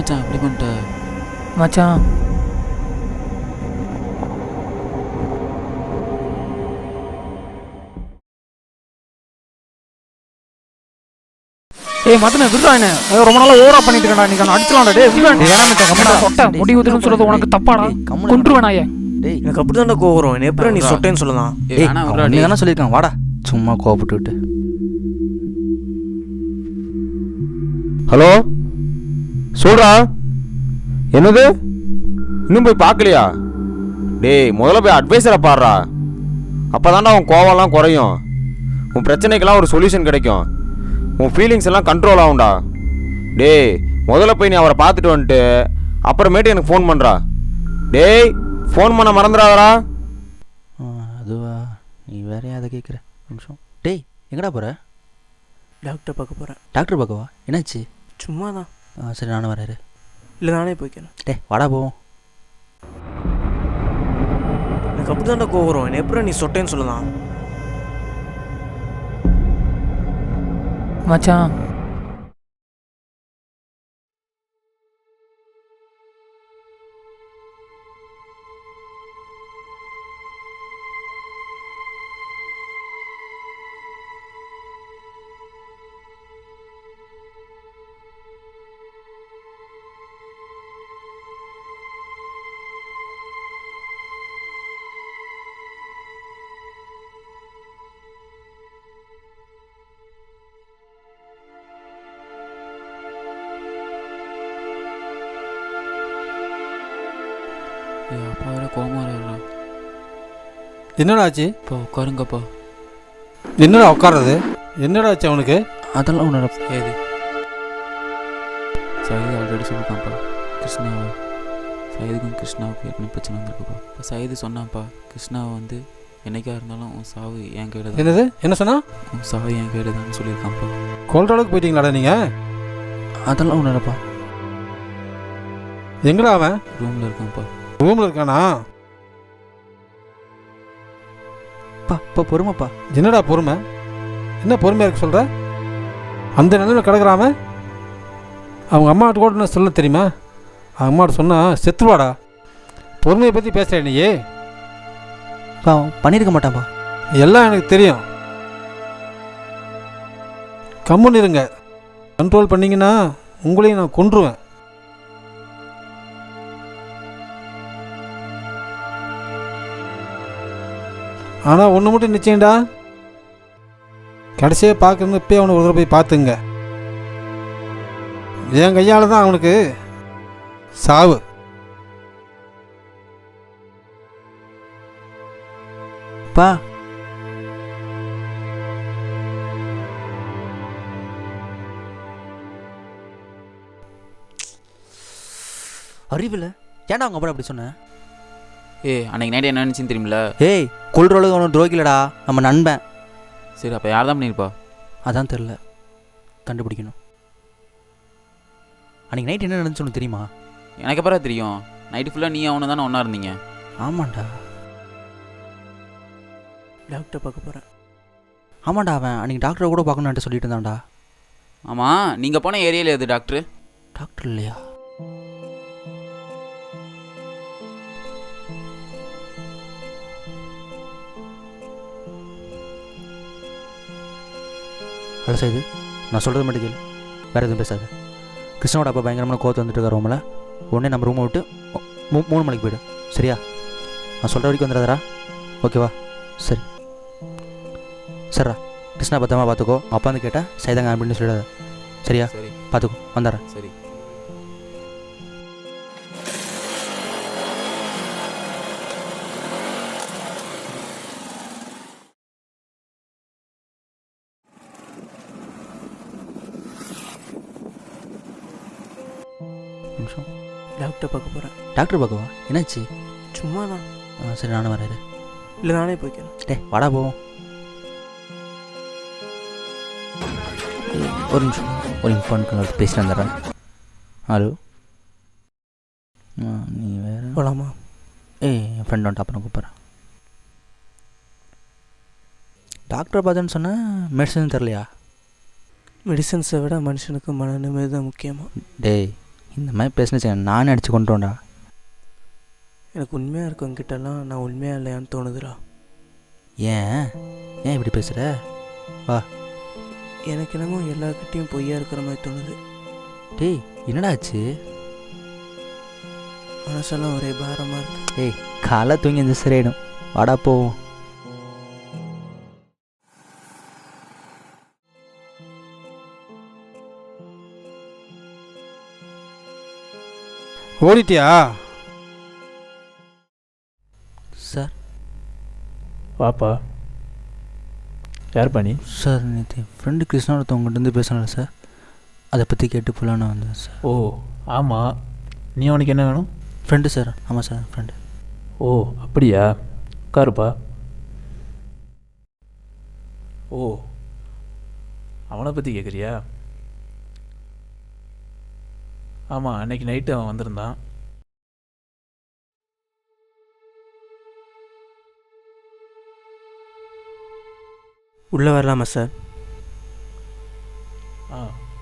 மச்சான் எப்படி பண்ணிட்ட மச்சான்? ஏய் மத்தன விடுடா என்ன ரொம்ப நாளா ஓவரா பண்ணிட்டு இருக்கடா. நீ நான் அடிச்சலாம்டா. டேய் விடுடா. ஏன் மச்சான் கம்மடா சொட்ட முடி உதிருன்னு சொல்றது உனக்கு தப்பாடா. கொன்றுவேனாயே. டேய் எனக்கு அப்படிதான்டா கோவம் வரும். என்ன எப்பறம் நீ சொட்டேன்னு சொல்லலாம்? ஏய் நீ தானே சொல்லியிருக்கான் வாடா. சும்மா கோவப்பட்டுக்கிட்டு. ஹலோ சொல்றா. என்னது இன்னும் போய் பார்க்கலையா? டேய் முதல்ல போய் அட்வைஸரை பாடுறா. அப்போதான்டா உன் கோவம்லாம் குறையும். உன் பிரச்சனைக்கெல்லாம் ஒரு சொல்யூஷன் கிடைக்கும். உன் ஃபீலிங்ஸ் எல்லாம் கண்ட்ரோல் ஆகும்டா. டேய் முதல்ல போய் நீ அவரை பார்த்துட்டு வந்துட்டு அப்புறமேட்டு எனக்கு ஃபோன் பண்ணுறா. டேய் ஃபோன் பண்ண மறந்துடாதடா. அதுவா நீ வேற அதை கேட்குற நிமிஷம். டேய் எங்கடா போகிற? டாக்டர் பார்க்க போகிறேன். டாக்டர் பார்க்கவா? என்னாச்சு? சும்மா தான். சரி நானும் வராரு. இல்லை நானே போய்க்கிறேன். டேய் வாடா போவோம். எனக்கு அப்படிதான்டா கோவம் வரும். என்ன எப்பறம் நீ சொட்டேன்னு சொல்லலாம்? மச்சான் அப்பா வேற கோமா இருடா. என்னடா ஆச்சு? இப்போ உட்காருங்கப்பா. என்னடா உட்கார்றது? என்னடா ஆச்சு அவனுக்கு? அதெல்லாம் உன்னோட ஏது சைது ஆல்ரெடி சொல்லியிருக்கான்ப்பா. கிருஷ்ணாவை சைதுக்கும் கிருஷ்ணாவுக்கும் ஏற்கனவே பிரச்சனை வந்துருக்குப்பா. இப்போ சைது சொன்னான்ப்பா, கிருஷ்ணாவை வந்து என்னைக்கா இருந்தாலும் உன் சாவு என் கையில் தான். என்னது என்ன சொன்னா? உன் சாவு என் கையில் தான் சொல்லியிருக்கான்ப்பா. கொல்ற அளவுக்கு போயிட்டீங்களாடா நீங்க? அதெல்லாம் உன்னோடப்பா. எங்கடா அவன்? ரூமில் இருக்கான்ப்பா. ரூம்ல இருக்கானா? இப்போ பொறுமைப்பா. என்னடா பொறுமை? என்ன பொறுமையா இருக்கு சொல்ற? அந்த நிலையில கிடக்குறாம அவங்க அம்மாட்ட கூட என்ன சொல்ல தெரியுமா? அவங்க அம்மாட்ட சொன்னா செத்துருவாடா. பொறுமையை பற்றி பேசுகிற நீயே? பண்ணியிருக்க மாட்டான்ப்பா. எல்லாம் எனக்கு தெரியும். கம்முன்னு இருங்க. கண்ட்ரோல் பண்ணிங்கன்னா உங்களையும் நான் கொன்றுவேன். ஆனால் ஒன்று மட்டும் நிச்சயம்டா, கடைசியாக பார்க்குறது இப்போயே அவனை ஒரு தடவை போய் பார்த்துங்க. என் கையால் தான் அவனுக்கு சாவு. பா அறிவில் ஏன்டா அவங்க அப்படி சொன்ன? அன்னைக்கு நைட்டு என்ன நினச்சின்னு தெரியுமில்ல? ஏய் கொள்ற அளவுக்கு அவனுக்கு துரோகிலடா, நம்ம நண்பன். சரி அப்போ யார் தான் பண்ணியிருப்பா? அதான் தெரில, கண்டுபிடிக்கணும். அன்றைக்கி நைட் என்ன நடந்துச்சு உனக்கு தெரியுமா? எனக்கு அப்புறம் தெரியும். நைட்டு ஃபுல்லாக நீ அவனு தானே ஒன்றா இருந்தீங்க. ஆமாண்டா. டாக்டர் பார்க்க போகிறேன். ஆமாண்டா, அவன் அன்றைக்கி டாக்டரை கூட பார்க்கணுன்ட்டு சொல்லிட்டு இருந்தான்டா. ஆமாம், நீங்கள் போன ஏரியாவில் எது டாக்டரு? டாக்டர் இல்லையா? ஹலோ சைது, நான் சொல்கிறது மட்டும் கேளு, வேறு எதுவும் பேசாது. கிருஷ்ணாவோட அப்பா பயங்கரமான கோவத்தை வந்துட்டு இருக்கார் ரூமில். உடனே நம்ம ரூமை விட்டு 3 மணிக்கு போய்டு, சரியா? நான் சொல்கிற வரைக்கும் வந்துடாதரா, ஓகேவா? சரி சரிடா. கிருஷ்ணா பத்திரமா பார்த்துக்கோ. அப்பா வந்து கேட்டால் சைதாங்க அப்படின்னு சொல்லிடாத, சரியா? சரி பார்த்துக்கோ, வந்துடுறேன். சரி. நிமிஷம். டாக்டர் பார்க்க போகிறேன். டாக்டர் பார்க்கவா? என்னாச்சு? சும்மா தான். சரி நானும் வராரு. இல்லை நானே போய்க்கிறேன். வாடா போவோம். ஒரு நிமிஷம், ஒரு இம்பார்ட்டன்ட் பேசிட்டு வந்துடுறேன். ஹலோ, நீ வேறு போகலாமா? என் ஃப்ரெண்ட் வந்துட்டு அப்புறம் கூப்பிட்றேன். டாக்டரை பார்த்துன்னு சொன்னேன், மெடிசன் தரலையா? மெடிசன்ஸை விட மனுஷனுக்கு மன நிம்மதி தான் முக்கியமாக. டேய் இந்த மாதிரி பேசினச்சு நானே அடித்து கொண்டுட்டோம்டா. எனக்கு உண்மையாக இருக்கவங்கிட்டலாம் நான் உண்மையாக இல்லையான்னு தோணுதுடா. ஏன் ஏன் இப்படி பேசுகிற? வா. எனக்கு என்னமோ எல்லாருக்கிட்டையும் பொய்யா இருக்கிற மாதிரி தோணுது. டேய் என்னடா ஆச்சு? மனசெல்லாம் ஒரே பாரமாக இருக்கு. டேய் காலை தூங்கி இந்த சரியாயிடும். வாடா போவோம். ஓடிட்டியா? சார் வாப்பா. யார் பண்ணி? சார் நேற்று ஃப்ரெண்டு கிருஷ்ணா ஒருத்தவங்ககிட்ட பேசினால சார், அதை பற்றி கேட்டு ஃபுல்லாக நான் வந்தேன் சார். ஓ ஆமாம், நீ அவனுக்கு என்ன வேணும்? Friend sir. ஆமாம் சார் ஃப்ரெண்டு. ஓ அப்படியா, உட்காருப்பா. ஓ அவனை பற்றி கேட்குறியா? ஆமாம், அன்னைக்கு நைட்டு அவன் வந்திருந்தான். உள்ளே வரலாமா சார்?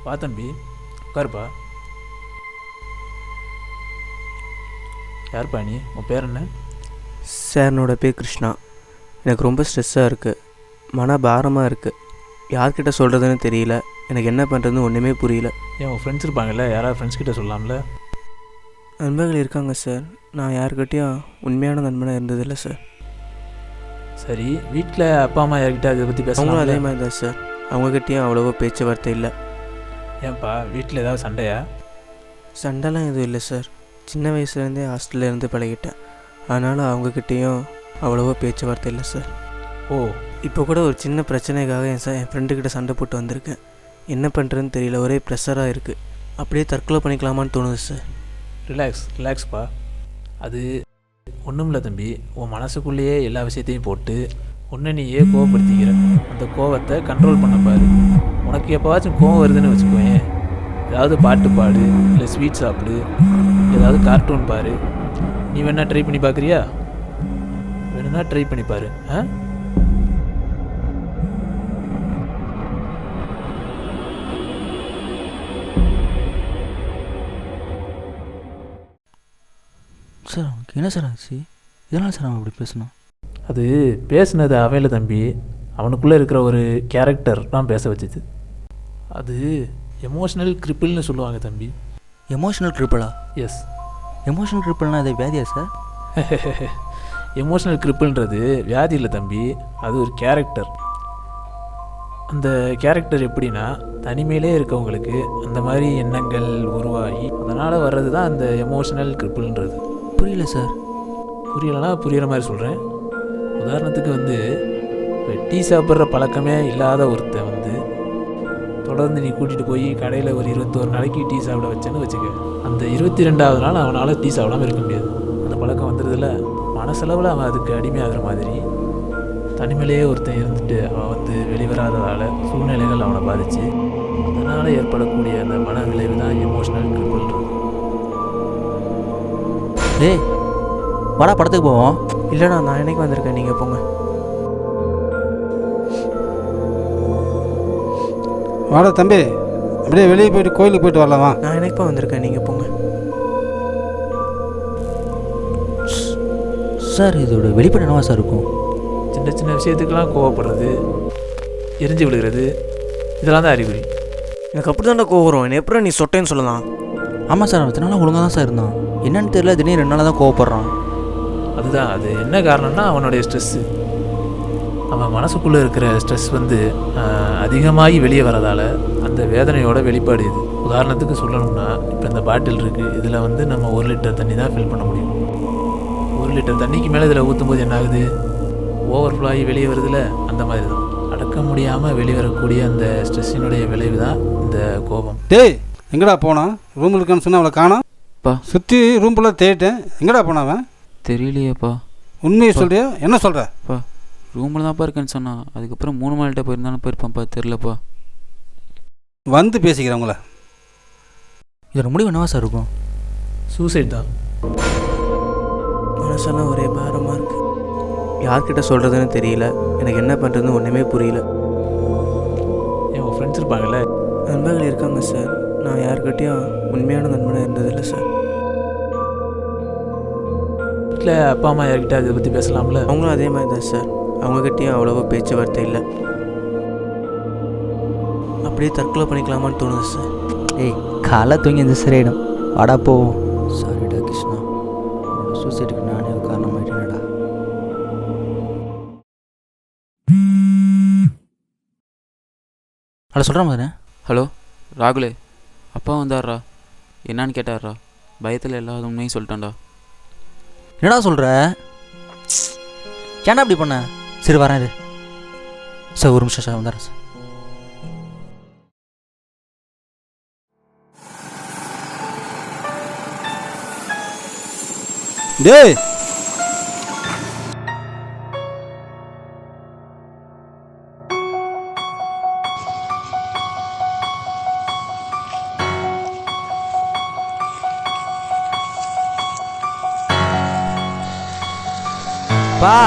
வா தம்பி, உட்காருப்பா. யார்ப்பா நீ? உன் பேர் என்ன? சார் என்னோட பேர் கிருஷ்ணா. எனக்கு ரொம்ப ஸ்ட்ரெஸ்ஸாக இருக்குது, மன பாரமாக இருக்குது. யார்கிட்ட சொல்கிறதுன்னு தெரியல. எனக்கு என்ன பண்ணுறதுன்னு ஒன்றுமே புரியல. ஏன் உன் ஃப்ரெண்ட்ஸ் இருப்பாங்கல்ல, யாராவது ஃப்ரெண்ட்ஸ் கிட்ட சொல்லலாம்ல? நண்பர்கள் இருக்காங்க சார். நான் யாருக்கிட்டையும் உண்மையான நண்பனாக இருந்ததில்லை சார். சரி, வீட்டில் அப்பா அம்மா யார்கிட்ட அதை பற்றி அவங்களும் பேசலாம்? அதே மாதிரி தான் சார். அவங்கக்கிட்டேயும் அவ்வளோவா பேச்சுவார்த்தை இல்லை. ஏன்ப்பா வீட்டில் ஏதாவது சண்டையா? சண்டைலாம் எதுவும் இல்லை சார். சின்ன வயசுலேருந்தே ஹாஸ்டலில் இருந்து பழகிட்டேன். அதனால் அவங்கக்கிட்டேயும் அவ்வளோவா பேச்சுவார்த்தை இல்லை சார். ஓ இப்போ கூட ஒரு சின்ன பிரச்சனைக்காக என் ஃப்ரெண்டுக்கிட்ட சண்டை போட்டு வந்திருக்கேன். என்ன பண்ணுறதுன்னு தெரியல, ஒரே ப்ரெஷராக இருக்குது. அப்படியே தற்கொலை பண்ணிக்கலாமான்னு தோணுது சார். ரிலாக்ஸ்ப்பா. அது ஒன்றும் இல்லை தம்பி, உன் மனசுக்குள்ளேயே எல்லா விஷயத்தையும் போட்டு ஒன்று நீயே கோவப்படுத்திக்கிற. அந்த கோவத்தை கண்ட்ரோல் பண்ண பாரு. உனக்கு எப்போவாச்சும் கோவம் வருதுன்னு வச்சுக்கோயேன், ஏதாவது பாட்டு பாடு, இல்லை ஸ்வீட் சாப்பிடு, ஏதாவது கார்ட்டூன் பாரு. நீ வேணா ட்ரை பண்ணி பார்க்குறியா? வேணும்னா ட்ரை பண்ணி பாரு. சார் அவனுக்கு என்ன சார் ஆச்சு? இதனால் சார் அவன் அப்படி பேசணும்? அது பேசுனது அவையில் தம்பி, அவனுக்குள்ளே இருக்கிற ஒரு கேரக்டர் தான் பேச வச்சுது. அது எமோஷ்னல் கிரிப்பிள்னு சொல்லுவாங்க தம்பி. எமோஷனல் ட்ரிப்பிளா? எஸ். எமோஷனல் ட்ரிப்பிள்னா அது வியாதியா சார்? எமோஷ்னல் கிரிப்பிள்ன்றது வியாதி இல்லை தம்பி, அது ஒரு கேரக்டர். அந்த கேரக்டர் எப்படின்னா, தனிமையிலே இருக்கவங்களுக்கு அந்த மாதிரி எண்ணங்கள் உருவாகி அதனால் வர்றது தான் அந்த எமோஷனல் கிரிப்பிள்ன்றது. புரியல சார். புரியலைன்னா புரிகிற மாதிரி சொல்கிறேன். உதாரணத்துக்கு வந்து டீ சாப்பிட்ற பழக்கமே இல்லாத ஒருத்தன் வந்து தொடர்ந்து நீ கூட்டிகிட்டு போய் கடையில் ஒரு 21 நாளைக்கு டீ சாப்பிட வச்சேன்னு வச்சுக்க, அந்த 22வது நாள் அவனால் டீ சாப்பிடாமல் இருக்க முடியாது. அந்த பழக்கம் வந்துடுதில்ல, மனசளவில் அவன் அதுக்கு அடிமையாகிற மாதிரி தனிமையிலேயே ஒருத்தன் இருந்துட்டு அவன் வந்து வெளிவராததால் சூழ்நிலைகள் அவனை பாதித்து அதனால் ஏற்படக்கூடிய அந்த மன விளைவு தான் எமோஷ்னல் கிரிப்பிள்ன்றது. டேய் வாடா படத்துக்கு போவோம். இல்லைண்ணா, நான் என்னைக்கு வந்திருக்கேன், நீங்கள் போங்க. வாடா தம்பி, அப்படியே வெளியே போயிட்டு கோயிலுக்கு போயிட்டு வரலாமா? நான் என்னைக்குப்பா வந்திருக்கேன், நீங்கள் போங்க. சார் இதோட வெளிப்பாடு என்னவா சார் இருக்கும்? சின்ன சின்ன விஷயத்துக்கெல்லாம் கோவப்படுறது, எரிஞ்சு விழுகிறது, இதெல்லாம் தான் அறிகுறி. எனக்கு அப்படி தான்டா கோவம் வரும். என்ன எப்பறம் நீ சொட்டேன்னு சொல்லலாம்? ஆமாம் சார், அவன் இத்தனை நாளாக ஒழுங்காக தான் சார் இருந்தான். என்னன்னு தெரியல, திடீர்னு 2 நாளாக தான் கோவப்படுறான். அதுதான், அது என்ன காரணம்னா அவனுடைய ஸ்ட்ரெஸ்ஸு. அவன் மனசுக்குள்ளே இருக்கிற ஸ்ட்ரெஸ் வந்து அதிகமாகி வெளியே வரதால் அந்த வேதனையோட வெளிப்பாடு இது. உதாரணத்துக்கு சொல்லணும்னா, இப்போ இந்த பாட்டில் இருக்குது, இதில் வந்து நம்ம 1 லிட்டர் தண்ணி தான் ஃபில் பண்ண முடியும். 1 லிட்டர் தண்ணிக்கு மேலே இதில் ஊற்றும்போது என்ன ஆகுது? ஓவர்ஃப்ளோ ஆகி வெளியே வருதுல, அந்த மாதிரி தான் அடக்க முடியாமல் வெளிவரக்கூடிய அந்த ஸ்ட்ரெஸ்ஸினுடைய விளைவு தான் இந்த கோபம். டேய் எங்கடா போனான்? ரூமில் இருக்கான்னு சொன்னால் அவளை காணோம். பா சுற்றி ரூம்குள்ளே தேடிட்டேன். எங்கடா போனாவன்? தெரியலையேப்பா. உண்மையை சொல்கிறியா? என்ன சொல்கிற? பா ரூமில் தான்ப்பா இருக்கேன்னு சொன்னான். அதுக்கப்புறம் 3 மால்கிட்ட போயிருந்தாலும் போயிருப்பான்ப்பா, தெரிலப்பா. வந்து பேசிக்கிறேன் உங்களை. இதோட முடிவு என்னவா சார் இருக்கும்? சூசைட் தான். மனசெல்லாம் ஒரே பாரமாக இருக்குது. யார்கிட்ட சொல்கிறதுன்னு தெரியல. எனக்கு என்ன பண்ணுறதுன்னு ஒன்றுமே புரியல. என் ஃப்ரெண்ட்ஸ் இருப்பாங்கல்ல, நண்பர்கள் இருக்காங்க சார். நான் யாருக்கிட்டேயும் உண்மையான நண்பனாக இருந்ததில்லை சார். வீட்டில் அப்பா அம்மா யார்கிட்ட அதை பற்றி பேசலாம்ல? அவங்களும் அதே மாதிரி தான் சார். அவங்கக்கிட்டேயும் அவ்வளோவா பேச்சுவார்த்தை இல்லை. அப்படியே தற்கொலை பண்ணிக்கலாமான்னு தோணுது சார். ஏய், காலை தூங்கி இந்த சரியிடும், வாடா போவோம். சாரிடா கிருஷ்ணா, சூசைடுக்கு நானே காரணமாயிட்டேனடா. அட சொல்கிறேன் மதனே. ஹலோ ராகுலே, அப்பா வந்தார்ரா. என்னான்னு கேட்டார்ரா. பயத்தில் எல்லா உண்மையும் சொல்லிட்டான்டா. என்னடா சொல்கிற? ஏன்டா அப்படி பண்ண? சரி வரேன் இது சார், ஒரு நிமிஷம் சார் வந்துடுறேன் சார். டேய், பா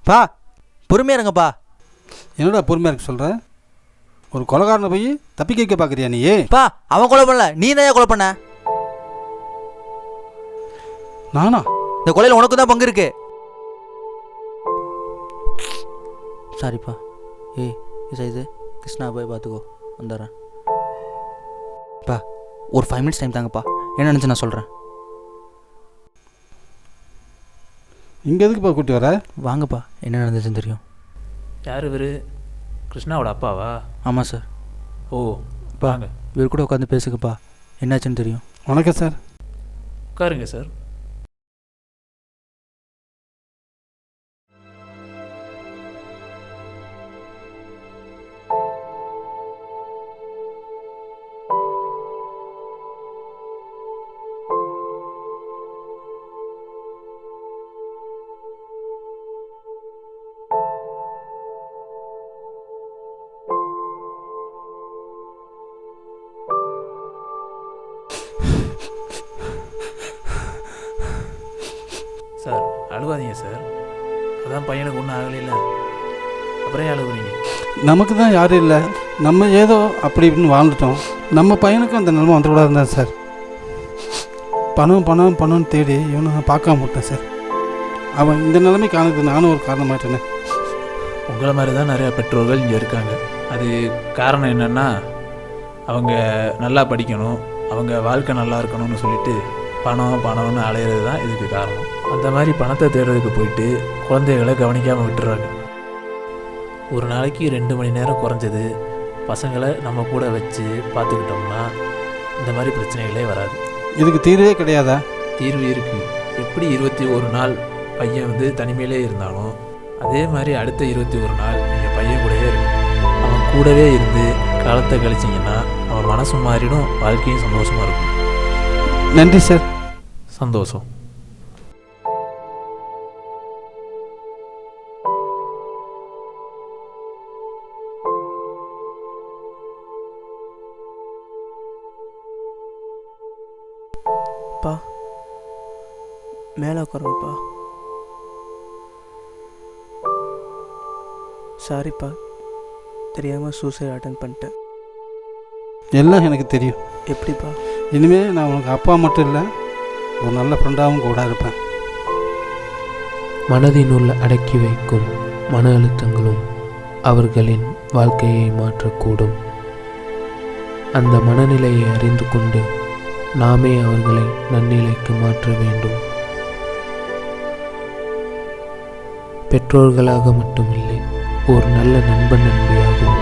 பா பொறுமையாக இருங்கப்பா. என்னடா பொறுமையாக இருக்க சொல்கிற? ஒரு கொலைகாரனை போய் தப்பிக்க வைக்க பார்க்குறியா நீ? பா அவன் கொலை பண்ணல, நீ தான் கொலை பண்ண. நானா? இந்த கொலையில் உனக்கு தான் பங்கு இருக்கு. சாரிப்பா. ஏய் இது கிருஷ்ணா போய் பார்த்துக்கோ, வந்துடுறேன். பா ஒரு 5 minutes டைம் தாங்கப்பா, என்ன நினச்சி நான் சொல்கிறேன். இங்கே எதுக்குப்பா கூட்டி வர? வாங்கப்பா, என்ன நடந்துச்சுன்னு தெரியும். யார் இவர்? கிருஷ்ணாவோட அப்பாவா? ஆமாம் சார். ஓ வாங்க, இவர் கூட உட்காந்து பேசுங்கப்பா, என்னாச்சுன்னு தெரியும். வணக்கம் சார். உட்காருங்க சார். சார் அழுவாதீங்க சார், அதான் பையனுக்கு ஒன்றும் ஆகலையில, அப்புறம் ஏன் அழுகுறீங்க? நமக்கு தான் யாரும் இல்லை, நம்ம ஏதோ அப்படி இப்படின்னு வாழ்ந்துட்டோம். நம்ம பையனுக்கும் அந்த நிலைமை வந்துக்கூடாது இருந்தார் சார். பணம் பணம் பணம்னு தேடி இவனை நான் பார்க்காம விட்டேன் சார். அவன் இந்த நிலைமைக்கு ஆனதுக்கு நானும் ஒரு காரணமாயிட்டேனே. உங்களை மாதிரி தான் நிறையா பெற்றோர்கள் இங்கே இருக்காங்க. அது காரணம் என்னென்னா, அவங்க நல்லா படிக்கணும், அவங்க வாழ்க்கை நல்லா இருக்கணும்னு சொல்லிட்டு பணம்னு அலையிறது தான் இதுக்கு காரணம். அந்த மாதிரி பணத்தை தேடுறதுக்கு போயிட்டு குழந்தைகளை கவனிக்காமல் விட்டுறாங்க. ஒரு நாளைக்கு 2 மணி நேரம் குறைஞ்சது பசங்களை நம்ம கூட வச்சு பார்த்துக்கிட்டோம்னா இந்த மாதிரி பிரச்சனைகளே வராது. இதுக்கு தீர்வே கிடையாதா? தீர்வு இருக்குது. எப்படி 21 நாள் பையன் வந்து தனிமையிலே இருந்தாலும் அதே மாதிரி அடுத்த 21 நாள் நீங்கள் பையன் கூடவே இருக்கணும். அவன் கூடவே இருந்து காலத்தை கழிச்சிங்கன்னா அவன் மனசு மாறிடும், வாழ்க்கையும் சந்தோஷமாக இருக்கும். நன்றி சார். சந்தோஷம். பா மேலே உட்காருங்கப்பா. சாரிப்பா, தெரியாமல் சூசைட் அட்டன் பண்ணிட்டேன். எல்லாம் எனக்கு தெரியும். எப்படிப்பா? இனிமேல் நான் உனக்கு அப்பா மட்டும் இல்லை, ஒரு நல்ல ஃப்ரெண்டாகவும் கூட இருப்பேன். மனதினுள் அடக்கி வைக்கும் மன அழுத்தங்களும் அவர்களின் வாழ்க்கையை மாற்றக்கூடும். அந்த மனநிலையை அறிந்து கொண்டு நாமே அவர்களை நன்னிலைக்கு மாற்ற வேண்டும். பெற்றோர்களாக மட்டுமில்லை, ஒரு நல்ல நண்பன் நண்பியாகவும்